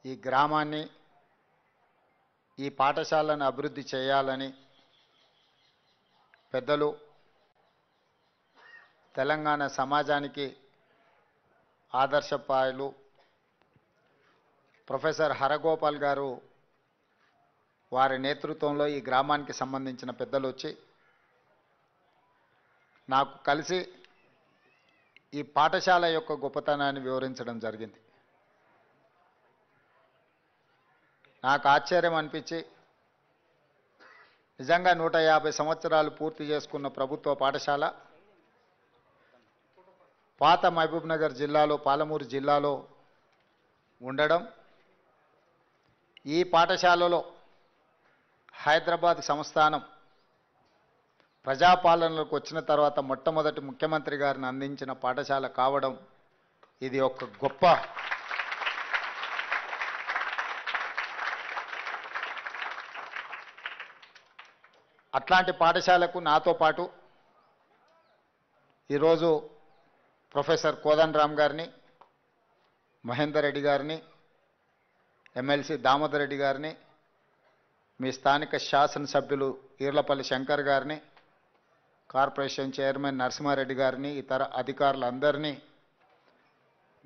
ఈ గ్రామాన్ని ఈ పాఠశాలను అభివృద్ధి చేయాలని పెద్దలు తెలంగాణ సమాజానికి ఆదర్శప్రాయులు ప్రొఫెసర్ హరగోపాల్ గారు వారి నేతృత్వంలో ఈ గ్రామానికి సంబంధించిన పెద్దలు వచ్చి నాకు కలిసి ఈ పాఠశాల యొక్క గొప్పతనాన్ని వివరించడం జరిగింది. నాకు ఆశ్చర్యం అనిపించి నిజంగా 150 సంవత్సరాలు పూర్తి చేసుకున్న ప్రభుత్వ పాఠశాల పాత మహబూబ్నగర్ జిల్లాలో పాలమూరు జిల్లాలో ఉండడం, ఈ పాఠశాలలో హైదరాబాద్ సంస్థానం ప్రజాపాలనలోకి వచ్చిన తర్వాత మొట్టమొదటి ముఖ్యమంత్రి గారిని అందించిన పాఠశాల కావడం ఇది ఒక గొప్ప అట్లాంటి పాఠశాలకు నాతో పాటు ఈరోజు ప్రొఫెసర్ కోదండరామ్ గారిని, మహేందర్ రెడ్డి గారిని, ఎమ్మెల్సీ దామోదర్ రెడ్డి గారిని, మీ స్థానిక శాసనసభ్యులు ఈర్లపల్లి శంకర్ గారిని, కార్పొరేషన్ చైర్మన్ నరసింహారెడ్డి గారిని, ఇతర అధికారులందరినీ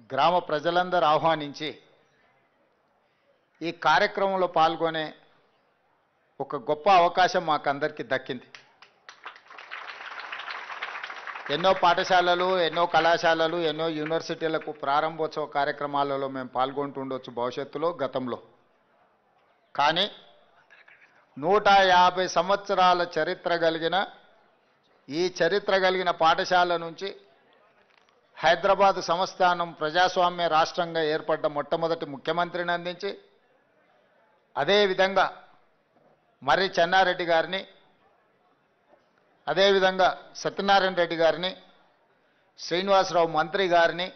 గ్రామ ప్రజలందరూ ఆహ్వానించి ఈ కార్యక్రమంలో పాల్గొనే ఒక గొప్ప అవకాశం మాకందరికీ దక్కింది. ఎన్నో పాఠశాలలు, ఎన్నో కళాశాలలు, ఎన్నో యూనివర్సిటీలకు ప్రారంభోత్సవ కార్యక్రమాలలో మేము పాల్గొంటుండొచ్చు భవిష్యత్తులో, గతంలో. కానీ 150 సంవత్సరాల చరిత్ర కలిగిన ఈ చరిత్ర కలిగిన పాఠశాల నుంచి హైదరాబాద్ సంస్థానం ప్రజాస్వామ్య రాష్ట్రంగా ఏర్పడ్డ మొట్టమొదటి ముఖ్యమంత్రిని అందించి, అదేవిధంగా మర్రి చెన్నారెడ్డి గారిని, అదేవిధంగా సత్యనారాయణ రెడ్డి గారిని, శ్రీనివాసరావు మంత్రి గారిని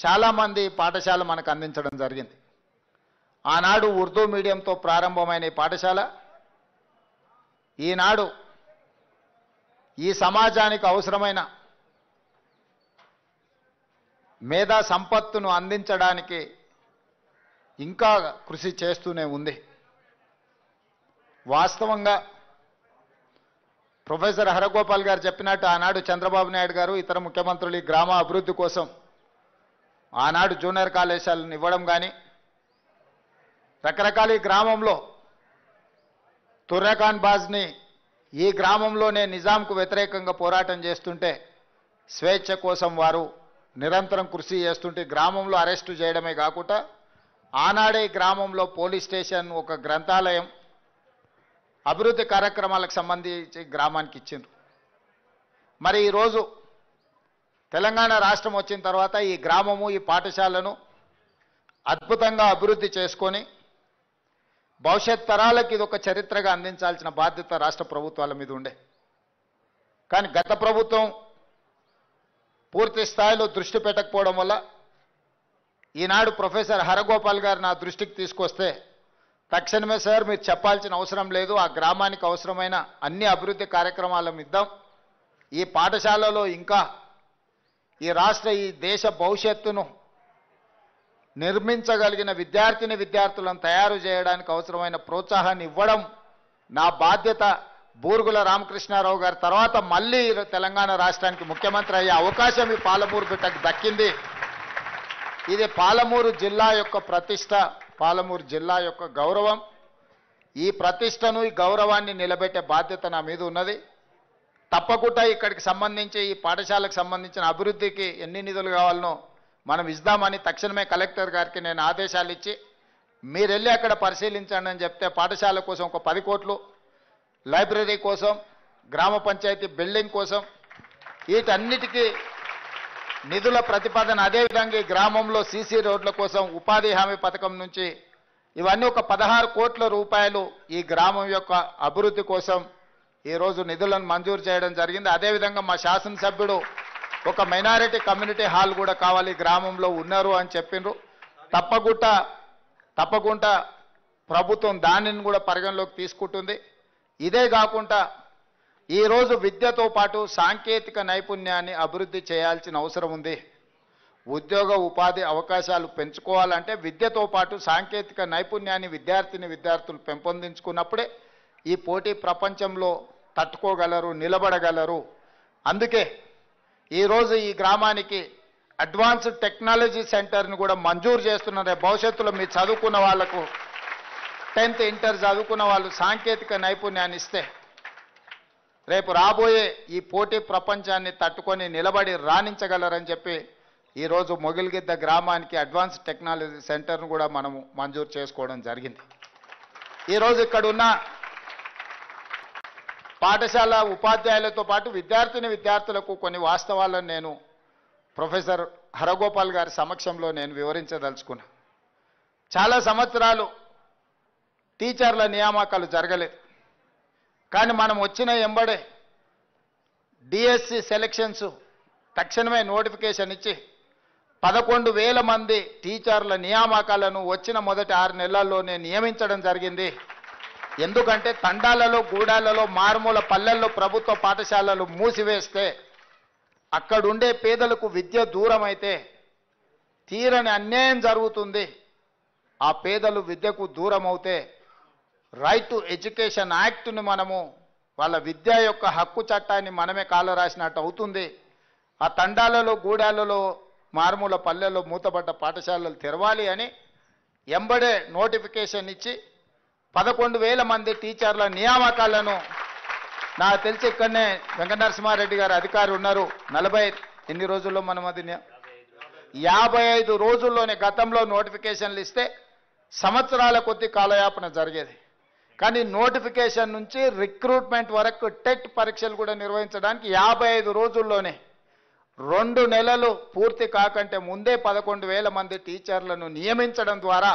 చాలామంది పాఠశాల మనకు అందించడం జరిగింది. ఆనాడు ఉర్దూ మీడియంతో ప్రారంభమైన ఈ పాఠశాల ఈనాడు ఈ సమాజానికి అవసరమైన మేధా సంపత్తును అందించడానికి ఇంకా కృషి చేస్తూనే ఉంది. వాస్తవంగా ప్రొఫెసర్ హరగోపాల్ గారు చెప్పినట్టు ఆనాడు చంద్రబాబు నాయుడు గారు, ఇతర ముఖ్యమంత్రులు ఈ గ్రామ అభివృద్ధి కోసం ఆనాడు జూనియర్ కళాశాలను ఇవ్వడం కానీ, రకరకాల ఈ గ్రామంలో తుర్రఖాన్ బాజ్ని ఈ గ్రామంలోనే నిజాంకు వ్యతిరేకంగా పోరాటం చేస్తుంటే స్వేచ్ఛ కోసం వారు నిరంతరం కృషి చేస్తుంటే గ్రామంలో అరెస్టు చేయడమే కాకుండా ఆనాడే గ్రామంలో పోలీస్ స్టేషన్, ఒక గ్రంథాలయం, అభివృద్ధి కార్యక్రమాలకు సంబంధించి గ్రామానికి ఇచ్చిండ్రు. మరి ఈరోజు తెలంగాణ రాష్ట్రం వచ్చిన తర్వాత ఈ గ్రామము, ఈ పాఠశాలను అద్భుతంగా అభివృద్ధి చేసుకొని భవిష్యత్ తరాలకు ఇది ఒక చరిత్రగా అందించాల్సిన బాధ్యత రాష్ట్ర ప్రభుత్వాల మీద ఉండే. కానీ గత ప్రభుత్వం పూర్తి స్థాయిలో దృష్టి పెట్టకపోవడం వల్ల ఈనాడు ప్రొఫెసర్ హరగోపాల్ గారు నా దృష్టికి తీసుకొస్తే తక్షణమే సార్ మీరు చెప్పాల్సిన అవసరం లేదు, ఆ గ్రామానికి అవసరమైన అన్ని అభివృద్ధి కార్యక్రమాలను ఇద్దాం, ఈ పాఠశాలలో ఇంకా ఈ రాష్ట్ర ఈ దేశ భవిష్యత్తును నిర్మించగలిగిన విద్యార్థులను తయారు చేయడానికి అవసరమైన ప్రోత్సాహాన్ని ఇవ్వడం నా బాధ్యత. బూరుగుల రామకృష్ణారావు గారి తర్వాత మళ్ళీ తెలంగాణ రాష్ట్రానికి ముఖ్యమంత్రి అయ్యే అవకాశం ఈ పాలమూరు బిడ్డకు దక్కింది. ఇది పాలమూరు జిల్లా యొక్క ప్రతిష్ట, పాలమూరు జిల్లా యొక్క గౌరవం. ఈ ప్రతిష్టను, ఈ గౌరవాన్ని నిలబెట్టే బాధ్యత నా మీద ఉన్నది. తప్పకుండా ఇక్కడికి సంబంధించి ఈ పాఠశాలకు సంబంధించిన అభివృద్ధికి ఎన్ని నిధులు కావాలనో మనం ఇద్దామని తక్షణమే కలెక్టర్ గారికి నేను ఆదేశాలు ఇచ్చి, మీరు వెళ్ళి అక్కడ పరిశీలించండి అని చెప్తే పాఠశాల కోసం ఒక 10 కోట్లు, లైబ్రరీ కోసం, గ్రామ పంచాయతీ బిల్డింగ్ కోసం, వీటన్నిటికీ నిధుల ప్రతిపాదన, అదేవిధంగా ఈ గ్రామంలో సీసీ రోడ్ల కోసం, ఉపాధి హామీ పథకం నుంచి ఇవన్నీ ఒక 16 కోట్ల రూపాయలు ఈ గ్రామం యొక్క అభివృద్ధి కోసం ఈరోజు నిధులను మంజూరు చేయడం జరిగింది. అదేవిధంగా మా శాసనసభ్యుడు ఒక మైనారిటీ కమ్యూనిటీ హాల్ కూడా కావాలి గ్రామంలో ఉన్నారు అని చెప్పిండ్రు. తప్పకుండా ప్రభుత్వం దానిని కూడా పరిగణలోకి తీసుకుంటుంది. ఇదే కాకుండా ఈరోజు విద్యతో పాటు సాంకేతిక నైపుణ్యాన్ని అభివృద్ధి చేయాల్సిన అవసరం ఉంది. ఉద్యోగ ఉపాధి అవకాశాలు పెంచుకోవాలంటే విద్యతో పాటు సాంకేతిక నైపుణ్యాన్ని విద్యార్థులు పెంపొందించుకున్నప్పుడే ఈ పోటీ ప్రపంచంలో తట్టుకోగలరు, నిలబడగలరు. అందుకే ఈరోజు ఈ గ్రామానికి అడ్వాన్స్డ్ టెక్నాలజీ సెంటర్ని కూడా మంజూరు చేస్తున్నారు. భవిష్యత్తులో మీరు చదువుకున్న వాళ్లకు 10th ఇంటర్ చదువుకున్న వాళ్ళు సాంకేతిక నైపుణ్యాన్ని ఇస్తే రేపు రాబోయే ఈ పోటీ ప్రపంచాన్ని తట్టుకొని నిలబడి రాణించగలరని చెప్పి ఈరోజు మొగిలిగిద్ద గ్రామానికి అడ్వాన్స్ టెక్నాలజీ సెంటర్ను కూడా మనము మంజూరు చేసుకోవడం జరిగింది. ఈరోజు ఇక్కడ ఉన్న పాఠశాల ఉపాధ్యాయులతో పాటు విద్యార్థులకు కొన్ని వాస్తవాలను నేను ప్రొఫెసర్ హరగోపాల్ గారి సమక్షంలో నేను వివరించదలుచుకున్నా. చాలా సంవత్సరాలు టీచర్ల నియామకాలు జరగలేదు. కానీ మనం వచ్చిన ఎంబడే డిఎస్సి సెలక్షన్స్ తక్షణమే నోటిఫికేషన్ ఇచ్చి 11,000 మంది టీచర్ల నియామకాలను వచ్చిన మొదటి 6 నెలల్లోనే నియమించడం జరిగింది. ఎందుకంటే తండాలలో, గూడాలలో, మారుమూల పల్లెల్లో ప్రభుత్వ పాఠశాలలు మూసివేస్తే అక్కడుండే పేదలకు విద్య దూరం అయితే తీరని అన్యాయం జరుగుతుంది. ఆ పేదలు విద్యకు దూరం అవుతే రైట్ టు ఎడ్యుకేషన్ యాక్ట్ని మనము వాళ్ళ విద్య యొక్క హక్కు చట్టాన్ని మనమే కాల రాసినట్టు అవుతుంది. ఆ తండాలలో, గూడాలలో, మారుమూల పల్లెల్లో మూతపడ్డ పాఠశాలలు తెరవాలి అని ఎంబడే నోటిఫికేషన్ ఇచ్చి 11,000 మంది టీచర్ల నియామకాలను నాకు తెలిసి ఇక్కడనే వెంకటనరసింహారెడ్డి గారు అధికారి ఉన్నారు. 40 ఎన్ని రోజుల్లో మనం అది 55 రోజుల్లోనే గతంలో నోటిఫికేషన్లు ఇస్తే సంవత్సరాల కొద్ది కాలయాపన జరిగేది. కానీ నోటిఫికేషన్ నుంచి రిక్రూట్మెంట్ వరకు టెట్ పరీక్షలు కూడా నిర్వహించడానికి 55 రోజుల్లోనే 2 నెలలు పూర్తి కాకంటే ముందే 11,000 మంది టీచర్లను నియమించడం ద్వారా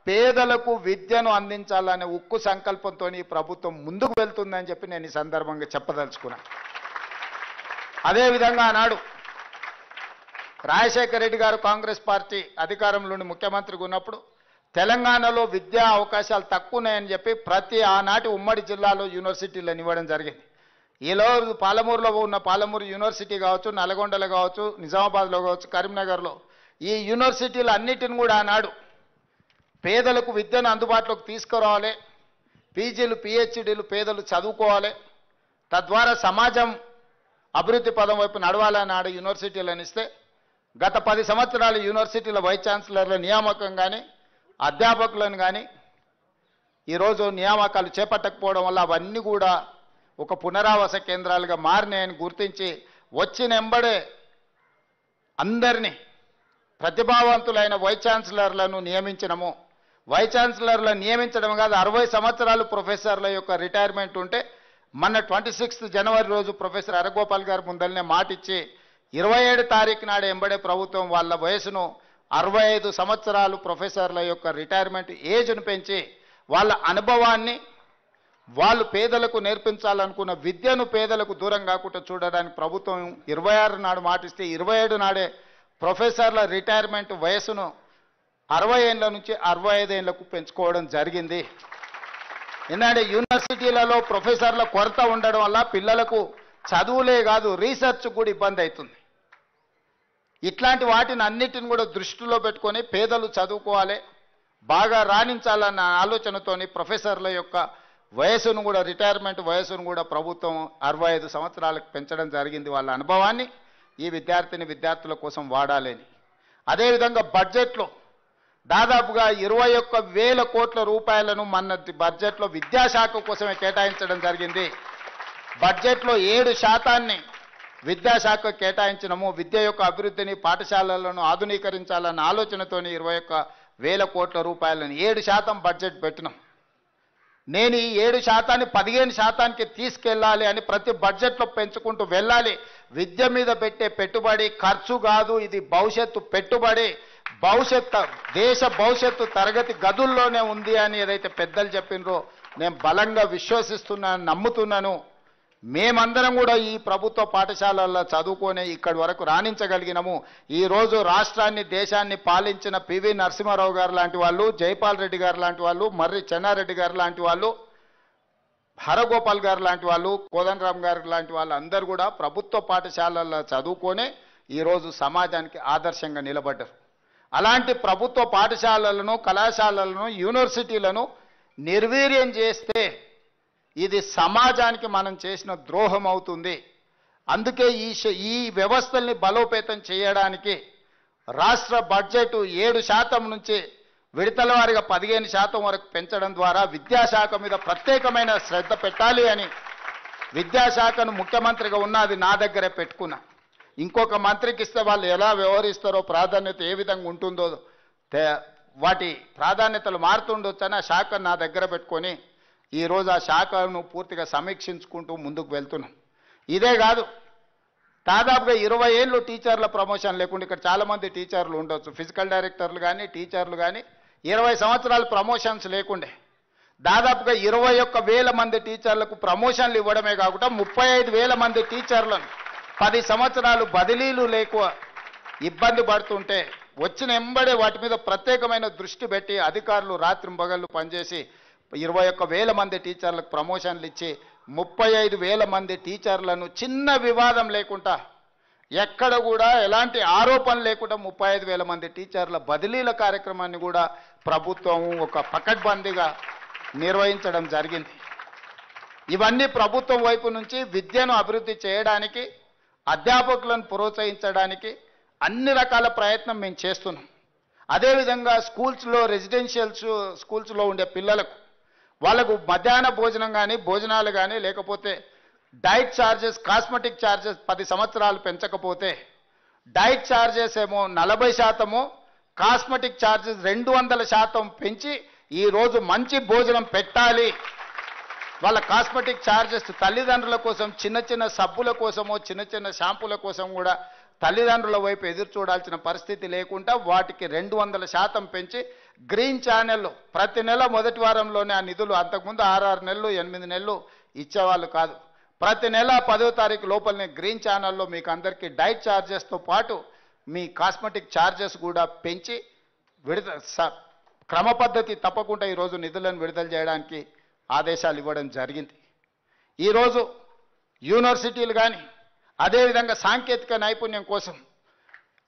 పేదలకు విద్యను అందించాలనే ఉక్కు సంకల్పంతో ఈ ప్రభుత్వం ముందుకు వెళ్తుందని చెప్పి నేను ఈ సందర్భంగా చెప్పదలుచుకున్నాను. అదేవిధంగా ఆనాడు రాజశేఖర రెడ్డి గారు కాంగ్రెస్ పార్టీ అధికారంలోని ముఖ్యమంత్రిగా ఉన్నప్పుడు తెలంగాణలో విద్యా అవకాశాలు తక్కువన్నాయని చెప్పి ప్రతి ఆనాటి ఉమ్మడి జిల్లాలో యూనివర్సిటీలను ఇవ్వడం జరిగింది. ఈరోజు పాలమూరులో ఉన్న పాలమూరు యూనివర్సిటీ కావచ్చు, నల్గొండలో కావచ్చు, నిజామాబాద్లో కావచ్చు, కరీంనగర్లో ఈ యూనివర్సిటీలు అన్నిటిని కూడా ఆనాడు పేదలకు విద్యను అందుబాటులోకి తీసుకురావాలి, పీజీలు, పిహెచ్డీలు పేదలు చదువుకోవాలి, తద్వారా సమాజం అభివృద్ధి పదం వైపు నడవాలన్నాడు యూనివర్సిటీలను ఇస్తే గత 10 సంవత్సరాలు యూనివర్సిటీల వైస్ ఛాన్సలర్ల నియామకం కానీ అధ్యాపకులను కానీ ఈరోజు నియామకాలు చేపట్టకపోవడం వల్ల అవన్నీ కూడా ఒక పునరావాస కేంద్రాలుగా మారినాయని గుర్తించి వచ్చినెంబడే అందరినీ ప్రతిభావంతులైన వైస్ ఛాన్సలర్లను నియమించినము. వైస్ ఛాన్సలర్లను నియమించడం కాదు, 60 సంవత్సరాలు ప్రొఫెసర్ల యొక్క రిటైర్మెంట్ ఉంటే మొన్న 26 జనవరి రోజు ప్రొఫెసర్ హరగోపాల్ గారు ముందరనే మాటిచ్చి 27 తారీఖు నాడు ఎంబడే ప్రభుత్వం వాళ్ళ వయసును 65 సంవత్సరాలు ప్రొఫెసర్ల యొక్క రిటైర్మెంట్ ఏజ్ను పెంచి వాళ్ళ అనుభవాన్ని వాళ్ళు పేదలకు నేర్పించాలనుకున్న విద్యను పేదలకు దూరం కాకుండా చూడడానికి ప్రభుత్వం 26 నాడు మాటిస్తే 27 నాడే ప్రొఫెసర్ల రిటైర్మెంట్ వయసును 60 ఏళ్ల నుంచి 65 ఏళ్లకు పెంచుకోవడం జరిగింది. ఎందుకంటే యూనివర్సిటీలలో ప్రొఫెసర్ల కొరత ఉండడం వల్ల పిల్లలకు చదువులే కాదు రీసెర్చ్ కూడా ఇబ్బంది అవుతుంది. ఇట్లాంటి వాటిని అన్నిటిని కూడా దృష్టిలో పెట్టుకొని పేదలు చదువుకోవాలి, బాగా రాణించాలన్న ఆలోచనతోని ప్రొఫెసర్ల యొక్క వయసును కూడా రిటైర్మెంట్ వయసును కూడా ప్రభుత్వం 65 సంవత్సరాలకు పెంచడం జరిగింది. వాళ్ళ అనుభవాన్ని ఈ విద్యార్థుల కోసం వాడాలని. అదేవిధంగా బడ్జెట్లో దాదాపుగా 21,000 కోట్ల రూపాయలను మన బడ్జెట్లో విద్యాశాఖ కోసమే కేటాయించడం జరిగింది. బడ్జెట్లో 7% విద్యాశాఖ కేటాయించినము. విద్య యొక్క అభివృద్ధిని, పాఠశాలలను ఆధునీకరించాలన్న ఆలోచనతోని 21,000 కోట్ల రూపాయలను 7% బడ్జెట్ పెట్టినాం. నేను ఈ 7%ని 15%కి తీసుకెళ్ళాలి అని ప్రతి బడ్జెట్లో పెంచుకుంటూ వెళ్ళాలి. విద్య మీద పెట్టే పెట్టుబడి ఖర్చు కాదు, ఇది భవిష్యత్తు పెట్టుబడి. దేశ భవిష్యత్తు తరగతి గదుల్లోనే ఉంది అని ఏదైతే పెద్దలు చెప్పినరో నేను బలంగా విశ్వసిస్తున్నాను, నమ్ముతున్నాను. మేమందరం కూడా ఈ ప్రభుత్వ పాఠశాలల్లో చదువుకొని ఇక్కడి వరకు రాణించగలిగినాము. ఈరోజు రాష్ట్రాన్ని, దేశాన్ని పాలించిన పివి నరసింహారావు గారు లాంటి వాళ్ళు, జైపాల్ రెడ్డి గారు లాంటి వాళ్ళు, మర్రి చెన్నారెడ్డి గారు లాంటి వాళ్ళు, హరగోపాల్ గారు లాంటి వాళ్ళు, కోదండరామ్ గారు లాంటి వాళ్ళు అందరూ కూడా ప్రభుత్వ పాఠశాలల్లో చదువుకొని ఈరోజు సమాజానికి ఆదర్శంగా నిలబడ్డారు. అలాంటి ప్రభుత్వ పాఠశాలలను, కళాశాలలను, యూనివర్సిటీలను నిర్వీర్యం చేస్తే ఇది సమాజానికి మనం చేసిన ద్రోహం అవుతుంది. అందుకే ఈ వ్యవస్థల్ని బలోపేతం చేయడానికి రాష్ట్ర బడ్జెట్ 7% నుంచి విడతల వారీగా 15% వరకు పెంచడం ద్వారా విద్యాశాఖ మీద ప్రత్యేకమైన శ్రద్ధ పెట్టాలి అని విద్యాశాఖను ముఖ్యమంత్రిగా ఉన్నది నా దగ్గరే పెట్టుకున్నా. ఇంకొక మంత్రికి ఇస్తే వాళ్ళు ఎలా వ్యవహరిస్తారో, ప్రాధాన్యత ఏ విధంగా ఉంటుందో, వాటి ప్రాధాన్యతలు మారుతుండొచ్చని ఆ శాఖను నా దగ్గర పెట్టుకొని ఈరోజు ఆ శాఖను పూర్తిగా సమీక్షించుకుంటూ ముందుకు వెళ్తున్నాం. ఇదే కాదు, దాదాపుగా 20 ఏళ్ళు టీచర్ల ప్రమోషన్ లేకుండా ఇక్కడ చాలామంది టీచర్లు ఉండొచ్చు, ఫిజికల్ డైరెక్టర్లు కానీ టీచర్లు కానీ 20 సంవత్సరాలు ప్రమోషన్స్ లేకుండే దాదాపుగా 21,000 మంది టీచర్లకు ప్రమోషన్లు ఇవ్వడమే కాకుండా 35,000 మంది టీచర్లను 10 సంవత్సరాలు బదిలీలు లేక ఇబ్బంది పడుతుంటే వచ్చిన ఎంబడే వాటి మీద ప్రత్యేకమైన దృష్టి పెట్టి అధికారులు రాత్రింబగళ్ళు పనిచేసి 21,000 మంది టీచర్లకు ప్రమోషన్లు ఇచ్చి 35,000 మంది టీచర్లను చిన్న వివాదం లేకుండా, ఎక్కడ కూడా ఎలాంటి ఆరోపణ లేకుండా 35,000 మంది టీచర్ల బదిలీల కార్యక్రమాన్ని కూడా ప్రభుత్వం ఒక పకడ్బందీగా నిర్వహించడం జరిగింది. ఇవన్నీ ప్రభుత్వం వైపు నుంచి విద్యను అభివృద్ధి చేయడానికి, అధ్యాపకులను ప్రోత్సహించడానికి అన్ని రకాల ప్రయత్నం మేము చేస్తున్నాం. అదేవిధంగా స్కూల్స్లో, రెసిడెన్షియల్ స్కూల్స్లో ఉండే పిల్లలకు వాళ్ళకు మధ్యాహ్న భోజనం కానీ, భోజనాలు కానీ, లేకపోతే డైట్ ఛార్జెస్, కాస్మెటిక్ ఛార్జెస్ 10 సంవత్సరాలు పెంచకపోతే డైట్ ఛార్జెస్ ఏమో 40%, కాస్మెటిక్ ఛార్జెస్ 200% పెంచి ఈరోజు మంచి భోజనం పెట్టాలి. వాళ్ళ కాస్మెటిక్ ఛార్జెస్ తల్లిదండ్రుల కోసం, చిన్న చిన్న సబ్బుల కోసమో, చిన్న చిన్న షాంపూల కోసం కూడా తల్లిదండ్రుల వైపు ఎదురు చూడాల్సిన పరిస్థితి లేకుండా వాటికి 200% పెంచి గ్రీన్ ఛానల్ ప్రతి నెల మొదటి వారంలోనే ఆ నిధులు, అంతకుముందు 6 నెలలు 8 నెలలు ఇచ్చేవాళ్ళు కాదు, ప్రతి నెల 10వ తారీఖు లోపలనే గ్రీన్ ఛానల్లో మీకు అందరికీ డైట్ ఛార్జెస్తో పాటు మీ కాస్మెటిక్ ఛార్జెస్ కూడా పెంచి క్రమ పద్ధతి తప్పకుండా ఈరోజు నిధులను విడుదల చేయడానికి ఆదేశాలు ఇవ్వడం జరిగింది. ఈరోజు యూనివర్సిటీలు కానీ, అదేవిధంగా సాంకేతిక నైపుణ్యం కోసం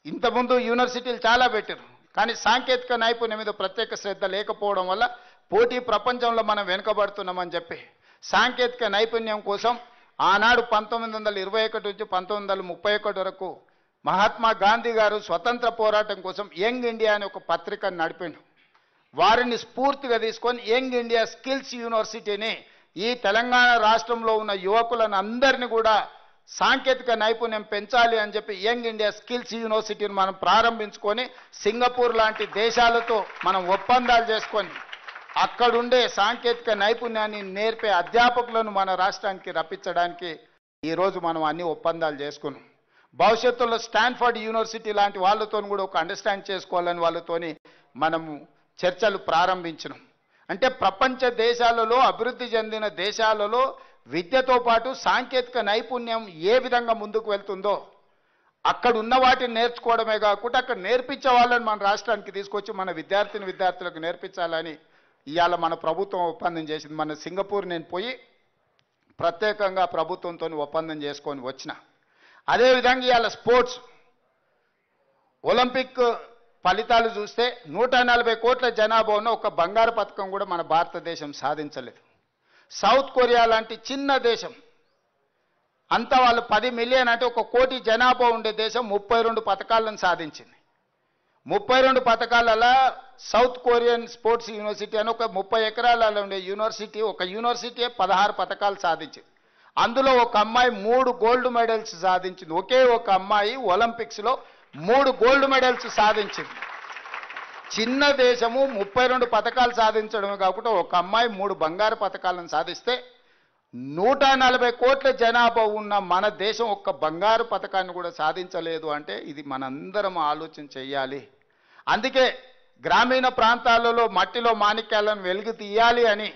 ఇంతకుముందు యూనివర్సిటీలు చాలా పెట్టారు, కానీ సాంకేతిక నైపుణ్యం మీద ప్రత్యేక శ్రద్ధ లేకపోవడం వల్ల పోటీ ప్రపంచంలో మనం వెనుకబడుతున్నామని చెప్పి సాంకేతిక నైపుణ్యం కోసం ఆనాడు 1921 నుంచి 1931 వరకు మహాత్మా గాంధీ గారు స్వతంత్ర పోరాటం కోసం యంగ్ ఇండియా అనే ఒక పత్రికను నడిపిండు. వారిని స్ఫూర్తిగా తీసుకొని యంగ్ ఇండియా స్కిల్స్ యూనివర్సిటీని ఈ తెలంగాణ రాష్ట్రంలో ఉన్న యువకులను అందరినీ కూడా సాంకేతిక నైపుణ్యం పెంచాలి అని చెప్పి యంగ్ ఇండియా స్కిల్స్ యూనివర్సిటీని మనం ప్రారంభించుకొని సింగపూర్ లాంటి దేశాలతో మనం ఒప్పందాలు చేసుకొని అక్కడుండే సాంకేతిక నైపుణ్యాన్ని నేర్పే అధ్యాపకులను మన రాష్ట్రానికి రప్పించడానికి ఈరోజు మనం అన్ని ఒప్పందాలు చేసుకున్నాం. భవిష్యత్తులో స్టాన్ఫర్డ్ యూనివర్సిటీ లాంటి వాళ్ళతో కూడా ఒక అండర్స్టాండ్ చేసుకోవాలని వాళ్ళతోని మనము చర్చలు ప్రారంభించినాం. అంటే ప్రపంచ దేశాలలో, అభివృద్ధి చెందిన దేశాలలో విద్యతో పాటు సాంకేతిక నైపుణ్యం ఏ విధంగా ముందుకు వెళ్తుందో అక్కడ ఉన్న వాటిని నేర్చుకోవడమే కాకుండా అక్కడ నేర్పించే వాళ్ళని మన రాష్ట్రానికి తీసుకొచ్చి మన విద్యార్థులకు నేర్పించాలని ఇవాళ మన ప్రభుత్వం ఒప్పందం చేసింది. మన సింగపూర్ నేను పోయి ప్రత్యేకంగా ప్రభుత్వంతో ఒప్పందం చేసుకొని వచ్చిన. అదేవిధంగా ఇవాళ స్పోర్ట్స్ ఒలింపిక్ ఫలితాలు చూస్తే 140 కోట్ల జనాభా ఉన్న ఒక బంగారు పథకం కూడా మన భారతదేశం సాధించలేదు. సౌత్ కొరియా లాంటి చిన్న దేశం అంతా వాళ్ళు 10 మిలియన్ అంటే 1 కోటి జనాభా ఉండే దేశం 32 పథకాలను సాధించింది. 32 పథకాలలో సౌత్ కొరియన్ స్పోర్ట్స్ యూనివర్సిటీ అని ఒక 30 ఎకరాలలో ఉండే యూనివర్సిటీ, ఒక యూనివర్సిటీ 16 పథకాలు సాధించింది. అందులో ఒక అమ్మాయి 3 గోల్డ్ మెడల్స్ సాధించింది. ఒకే ఒక అమ్మాయి ఒలింపిక్స్లో 3 గోల్డ్ మెడల్స్ సాధించింది. చిన్న దేశము 32 పథకాలు సాధించడమే కాకుండా ఒక అమ్మాయి 3 బంగారు పథకాలను సాధిస్తే 140 కోట్ల జనాభా ఉన్న మన దేశం ఒక్క బంగారు పథకాన్ని కూడా సాధించలేదు అంటే ఇది మనందరం ఆలోచన చేయాలి. అందుకే గ్రామీణ ప్రాంతాలలో మట్టిలో మాణిక్యాలను వెలుగు తీయాలి అని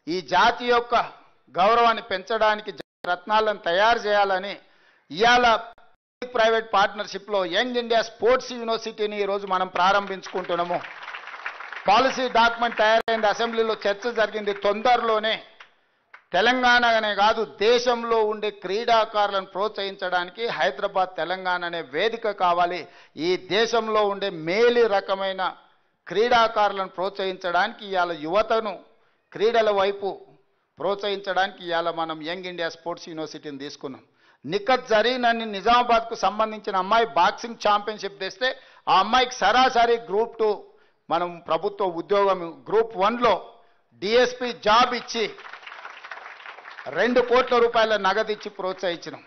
ఈ జాతి యొక్క గౌరవాన్ని పెంచడానికి రత్నాలను తయారు చేయాలని ఇవాళ ప్రైవేట్ పార్ట్నర్షిప్లో యంగ్ ఇండియా స్పోర్ట్స్ యూనివర్సిటీని ఈరోజు మనం ప్రారంభించుకుంటున్నాము. పాలసీ డాక్యుమెంట్ తయారైంది, అసెంబ్లీలో చర్చ జరిగింది. తొందరలోనే తెలంగాణనే కాదు దేశంలో ఉండే క్రీడాకారులను ప్రోత్సహించడానికి హైదరాబాద్ తెలంగాణ అనే వేదిక కావాలి. ఈ దేశంలో ఉండే మేలి రకమైన క్రీడాకారులను ప్రోత్సహించడానికి ఇవాళ యువతను క్రీడల వైపు ప్రోత్సహించడానికి ఇవాళ మనం యంగ్ ఇండియా స్పోర్ట్స్ యూనివర్సిటీని తీసుకున్నాం. నిఖత్ జరీన్ అని నిజామాబాద్కు సంబంధించిన అమ్మాయి బాక్సింగ్ ఛాంపియన్షిప్ తెస్తే ఆ అమ్మాయికి సరాసరి గ్రూప్ 2 మనం ప్రభుత్వ ఉద్యోగం గ్రూప్ 1లో డిఎస్పి జాబ్ ఇచ్చి 2 కోట్ల రూపాయల నగదు ఇచ్చి ప్రోత్సహించినాం.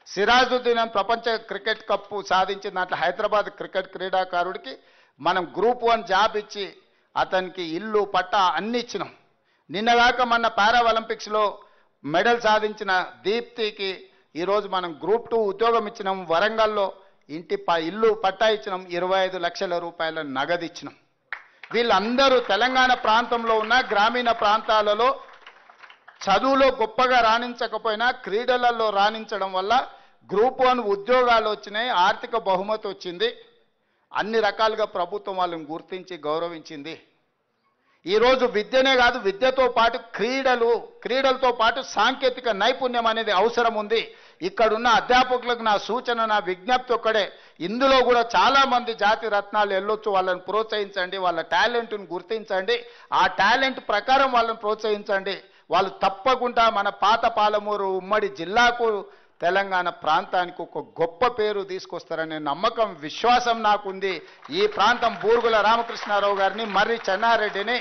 సిరాజుద్దీన్ అని ప్రపంచ క్రికెట్ కప్ సాధించిన దాంట్లో హైదరాబాద్ క్రికెట్ క్రీడాకారుడికి మనం గ్రూప్ 1 జాబ్ ఇచ్చి అతనికి ఇల్లు పట్టా అన్ని ఇచ్చినాం. నిన్నగాక మన పారా ఒలింపిక్స్లో మెడల్ సాధించిన దీప్తికి ఈరోజు మనం గ్రూప్ 2 ఉద్యోగం ఇచ్చినాం. వరంగల్లో ఇల్లు పట్టా ఇచ్చినాం. 25 లక్షల రూపాయల నగదు ఇచ్చినాం. వీళ్ళందరూ తెలంగాణ ప్రాంతంలో ఉన్న గ్రామీణ ప్రాంతాలలో చదువులో గొప్పగా రాణించకపోయినా క్రీడలలో రాణించడం వల్ల గ్రూప్ 1 ఉద్యోగాలు వచ్చినాయి, ఆర్థిక బహుమతి వచ్చింది. అన్ని రకాలుగా ప్రభుత్వం వాళ్ళని గుర్తించి గౌరవించింది. ఈరోజు విద్యనే కాదు, విద్యతో పాటు క్రీడలతో పాటు సాంకేతిక నైపుణ్యం అనేది అవసరం ఉంది. ఇక్కడున్న అధ్యాపకులకు నా సూచన, నా విజ్ఞప్తి ఒక్కడే, ఇందులో కూడా చాలామంది జాతి రత్నాలు వెళ్ళొచ్చు. వాళ్ళని ప్రోత్సహించండి, వాళ్ళ టాలెంట్ను గుర్తించండి, ఆ టాలెంట్ ప్రకారం వాళ్ళని ప్రోత్సహించండి. వాళ్ళు తప్పకుండా మన పాత పాలమూరు ఉమ్మడి జిల్లాకు తెలంగాణ ప్రాంతానికి ఒక గొప్ప పేరు తీసుకొస్తారనే నమ్మకం, విశ్వాసం నాకుంది. ఈ ప్రాంతం బూరుగుల రామకృష్ణారావు గారిని, మర్రి చెన్నారెడ్డిని,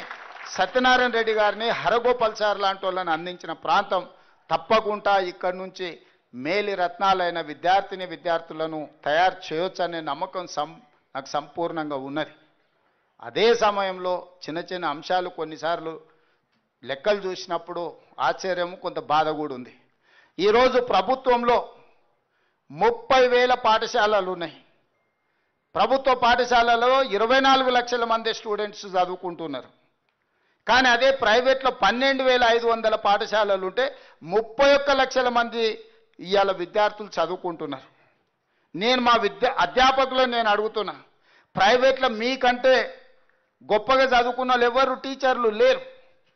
సత్యనారాయణ రెడ్డి గారిని, హరగోపాల్ సార్ లాంటి వాళ్ళని అందించిన ప్రాంతం. తప్పకుండా ఇక్కడి నుంచి మేలి రత్నాలైన విద్యార్థులను తయారు చేయొచ్చనే నమ్మకం నాకు సంపూర్ణంగా ఉన్నది. అదే సమయంలో చిన్న చిన్న అంశాలు కొన్నిసార్లు లెక్కలు చూసినప్పుడు ఆశ్చర్యము, కొంత బాధ కూడా ఉంది. ఈరోజు ప్రభుత్వంలో 30,000 పాఠశాలలు ఉన్నాయి. ప్రభుత్వ పాఠశాలలో 24 లక్షల మంది స్టూడెంట్స్ చదువుకుంటున్నారు. కానీ అదే ప్రైవేట్లో 12,500 పాఠశాలలు ఉంటే 31 లక్షల మంది ఇవాళ విద్యార్థులు చదువుకుంటున్నారు. నేను మా అధ్యాపకులను నేను అడుగుతున్నా, ప్రైవేట్లో మీకంటే గొప్పగా చదువుకున్న వాళ్ళు ఎవరు టీచర్లు లేరు.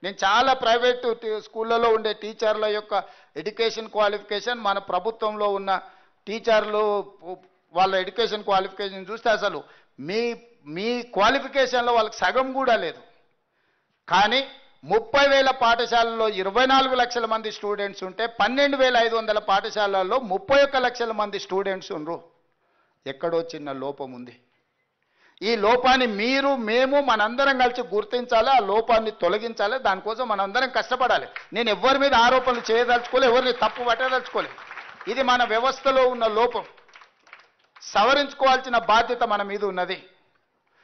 నేను చాలా ప్రైవేటు స్కూళ్ళలో ఉండే టీచర్ల యొక్క ఎడ్యుకేషన్ క్వాలిఫికేషన్, మన ప్రభుత్వంలో ఉన్న టీచర్లు వాళ్ళ ఎడ్యుకేషన్ క్వాలిఫికేషన్ చూస్తే అసలు మీ క్వాలిఫికేషన్లో వాళ్ళకి సగం కూడా లేదు. కానీ 30,000 పాఠశాలల్లో 24 లక్షల మంది స్టూడెంట్స్ ఉంటే 12,500 పాఠశాలల్లో 31 లక్షల మంది స్టూడెంట్స్ ఉండరు. ఎక్కడో చిన్న లోపం ఉంది. ఈ లోపాన్ని మేము మనందరం కలిసి గుర్తించాలి, ఆ లోపాన్ని తొలగించాలి. దానికోసం మనందరం కష్టపడాలి. నేను ఎవరి మీద ఆరోపణలు చేయదలుచుకోలే, ఎవరిని తప్పు పట్టదలుచుకోలే. ఇది మన వ్యవస్థలో ఉన్న లోపం, సవరించుకోవాల్సిన బాధ్యత మన మీద ఉన్నది.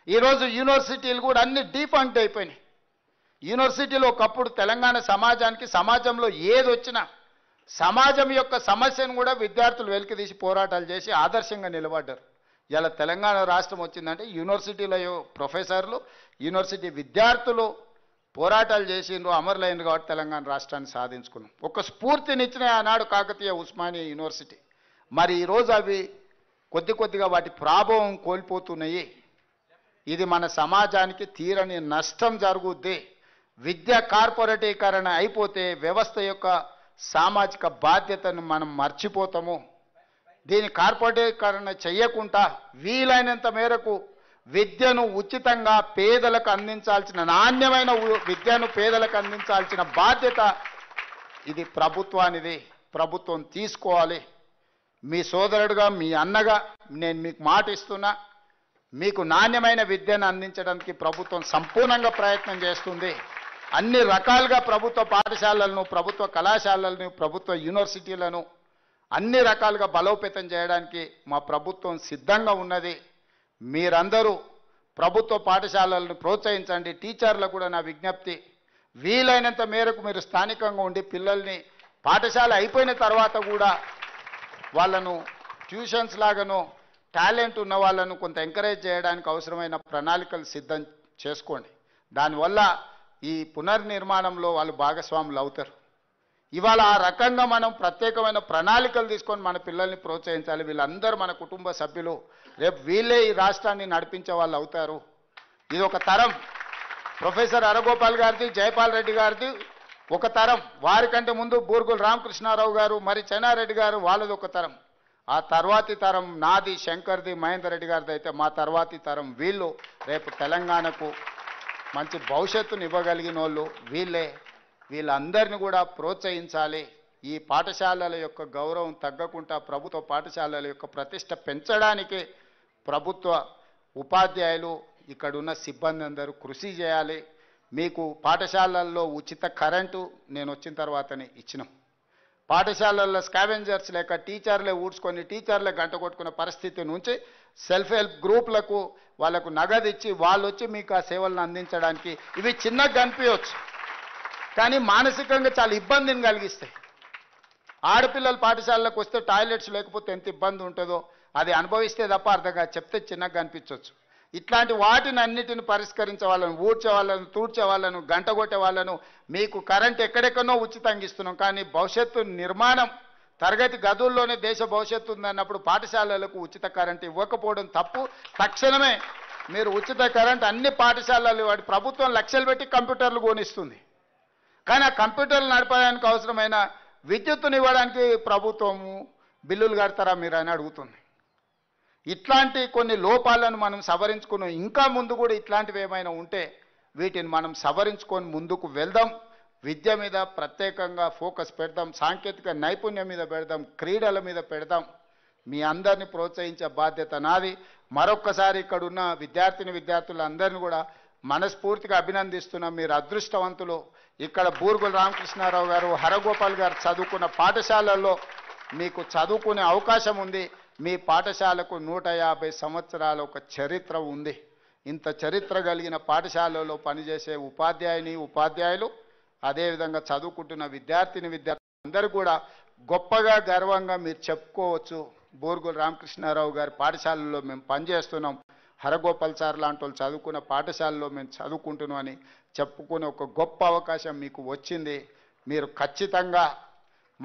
ఈరోజు యూనివర్సిటీలు కూడా అన్ని డీఫంక్ట్ అయిపోయినాయి. యూనివర్సిటీలో ఒకప్పుడు తెలంగాణ సమాజంలో ఏది వచ్చినా సమాజం యొక్క సమస్యను కూడా విద్యార్థులు వెలికి తీసి పోరాటాలు చేసి ఆదర్శంగా నిలబడ్డారు. ఇలా తెలంగాణ రాష్ట్రం వచ్చిందంటే యూనివర్సిటీల ప్రొఫెసర్లు, యూనివర్సిటీ విద్యార్థులు పోరాటాలు చేసిండ్రు, అమరులైంది కాబట్టి తెలంగాణ రాష్ట్రాన్ని సాధించుకున్నాం. ఒక స్ఫూర్తినిచ్చిన ఆనాడు కాకతీయ ఉస్మానియా యూనివర్సిటీ. మరి ఈరోజు అవి కొద్దిగా వాటి ప్రభావం కోల్పోతున్నాయి. ఇది మన సమాజానికి తీరని నష్టం జరుగుద్ది. విద్య కార్పొరేటీకరణ అయిపోతే వ్యవస్థ యొక్క సామాజిక బాధ్యతను మనం మర్చిపోతాము. దీని కార్పొరేటీకరణ చేయకుండా వీలైనంత మేరకు విద్యను ఉచితంగా పేదలకు అందించాల్సిన, నాణ్యమైన విద్యను పేదలకు అందించాల్సిన బాధ్యత ఇది ప్రభుత్వానిది. ప్రభుత్వం తీసుకోవాలి. మీ సోదరుడుగా, మీ అన్నగా నేను మీకు మాట ఇస్తున్నా, మీకు నాణ్యమైన విద్యను అందించడానికి ప్రభుత్వం సంపూర్ణంగా ప్రయత్నం చేస్తుంది. అన్ని రకాలుగా ప్రభుత్వ పాఠశాలలను, ప్రభుత్వ కళాశాలలను, ప్రభుత్వ యూనివర్సిటీలను అన్ని రకాలుగా బలోపేతం చేయడానికి మా ప్రభుత్వం సిద్ధంగా ఉన్నది. మీరందరూ ప్రభుత్వ పాఠశాలలను ప్రోత్సహించండి. టీచర్లకు కూడా నా విజ్ఞప్తి, వీలైనంత మేరకు మీరు స్థానికంగా ఉండి పిల్లల్ని పాఠశాల అయిపోయిన తర్వాత కూడా వాళ్ళను ట్యూషన్స్ లాగానో టాలెంట్ ఉన్న వాళ్ళను కొంత ఎంకరేజ్ చేయడానికి అవసరమైన ప్రణాళికలు సిద్ధం చేసుకోండి. దానివల్ల ఈ పునర్నిర్మాణంలో వాళ్ళు భాగస్వాములు అవుతారు. ఇవాళ ఆ రకంగా మనం ప్రత్యేకమైన ప్రణాళికలు తీసుకొని మన పిల్లల్ని ప్రోత్సహించాలి. వీళ్ళందరూ మన కుటుంబ సభ్యులు, రేపు వీళ్ళే ఈ రాష్ట్రాన్ని నడిపించే వాళ్ళు అవుతారు. ఇది ఒక తరం. ప్రొఫెసర్ హరగోపాల్ గారిది, జయపాల్ రెడ్డి గారిది ఒక తరం. వారికంటే ముందు బూరుగుల రామకృష్ణారావు గారు, మరి చెన్నారెడ్డి గారు, వాళ్ళది ఒక తరం. ఆ తర్వాతి తరం నాది, శంకర్ది, మహేందర్ రెడ్డి గారిది అయితే మా తర్వాతి తరం వీళ్ళు రేపు తెలంగాణకు మంచి భవిష్యత్తును ఇవ్వగలిగిన వాళ్ళు వీళ్ళే. వీళ్ళందరినీ కూడా ప్రోత్సహించాలి. ఈ పాఠశాలల యొక్క గౌరవం తగ్గకుండా ప్రభుత్వ పాఠశాలల యొక్క ప్రతిష్ట పెంచడానికి ప్రభుత్వ ఉపాధ్యాయులు, ఇక్కడున్న సిబ్బంది అందరూ కృషి చేయాలి. మీకు పాఠశాలల్లో ఉచిత కరెంటు నేను వచ్చిన తర్వాతనే ఇచ్చినాం. పాఠశాలల్లో స్కావెంజర్స్ లేక టీచర్లే ఊడ్చుకొని టీచర్లే గంట కొట్టుకున్న పరిస్థితి నుంచి సెల్ఫ్ హెల్ప్ గ్రూపులకు వాళ్ళకు నగదు ఇచ్చి వాళ్ళు వచ్చి మీకు ఆ సేవలను అందించడానికి ఇవి చిన్నగా కనిపించవచ్చు, కానీ మానసికంగా చాలా ఇబ్బందిని కలిగిస్తాయి. ఆడపిల్లలు పాఠశాలకు వస్తే టాయిలెట్స్ లేకపోతే ఎంత ఇబ్బంది ఉంటుందో అది అనుభవిస్తే తప్ప అర్థంగా చెప్తే చిన్నగా కనిపించవచ్చు. ఇట్లాంటి వాటిని అన్నిటిని పరిష్కరించే వాళ్ళను, ఊడ్చే వాళ్ళను, తూడ్చే వాళ్ళను, గంట కొట్టే వాళ్ళను మీకు కరెంట్ ఎక్కడెక్కడో ఉచితంగా ఇస్తున్నాం. కానీ భవిష్యత్తు నిర్మాణం తరగతి గదుల్లోనే దేశ భవిష్యత్తు ఉందన్నప్పుడు పాఠశాలలకు ఉచిత కరెంట్ ఇవ్వకపోవడం తప్పు. తక్షణమే మీరు ఉచిత కరెంట్ అన్ని పాఠశాలలు వాటి ప్రభుత్వం లక్షలు పెట్టి కంప్యూటర్లు కొనిస్తుంది, కానీ ఆ కంప్యూటర్లు నడపడానికి అవసరమైన విద్యుత్తుని ఇవ్వడానికి ప్రభుత్వము బిల్లులు కడతారా మీరు అని అడుగుతుంది. ఇట్లాంటి కొన్ని లోపాలను మనం సవరించుకుని ఇంకా ముందు కూడా ఇట్లాంటివి ఏమైనా ఉంటే వీటిని మనం సవరించుకొని ముందుకు వెళ్దాం. విద్య మీద ప్రత్యేకంగా ఫోకస్ పెడదాం, సాంకేతిక నైపుణ్యం మీద పెడదాం, క్రీడల మీద పెడదాం. మీ అందరినీ ప్రోత్సహించే బాధ్యత నాది. మరొక్కసారి ఇక్కడున్న విద్యార్థులందరినీ కూడా మనస్ఫూర్తిగా అభినందిస్తున్నాం. మీరు అదృష్టవంతులు. ఇక్కడ బూరుగుల రామకృష్ణారావు గారు, హరగోపాల్ గారు చదువుకున్న పాఠశాలల్లో మీకు చదువుకునే అవకాశం ఉంది. మీ పాఠశాలకు 150 సంవత్సరాల ఒక చరిత్ర ఉంది. ఇంత చరిత్ర కలిగిన పాఠశాలలో పనిచేసే ఉపాధ్యాయులు అదేవిధంగా చదువుకుంటున్న విద్యార్థులు అందరూ కూడా గొప్పగా గర్వంగా మీరు చెప్పుకోవచ్చు. బూరుగుల రామకృష్ణారావు గారి పాఠశాలలో మేము పనిచేస్తున్నాం, హరగోపాల్ సార్ లాంటి వాళ్ళు చదువుకున్న పాఠశాలలో మేము చదువుకుంటున్నాం అని చెప్పుకునే ఒక గొప్ప అవకాశం మీకు వచ్చింది. మీరు ఖచ్చితంగా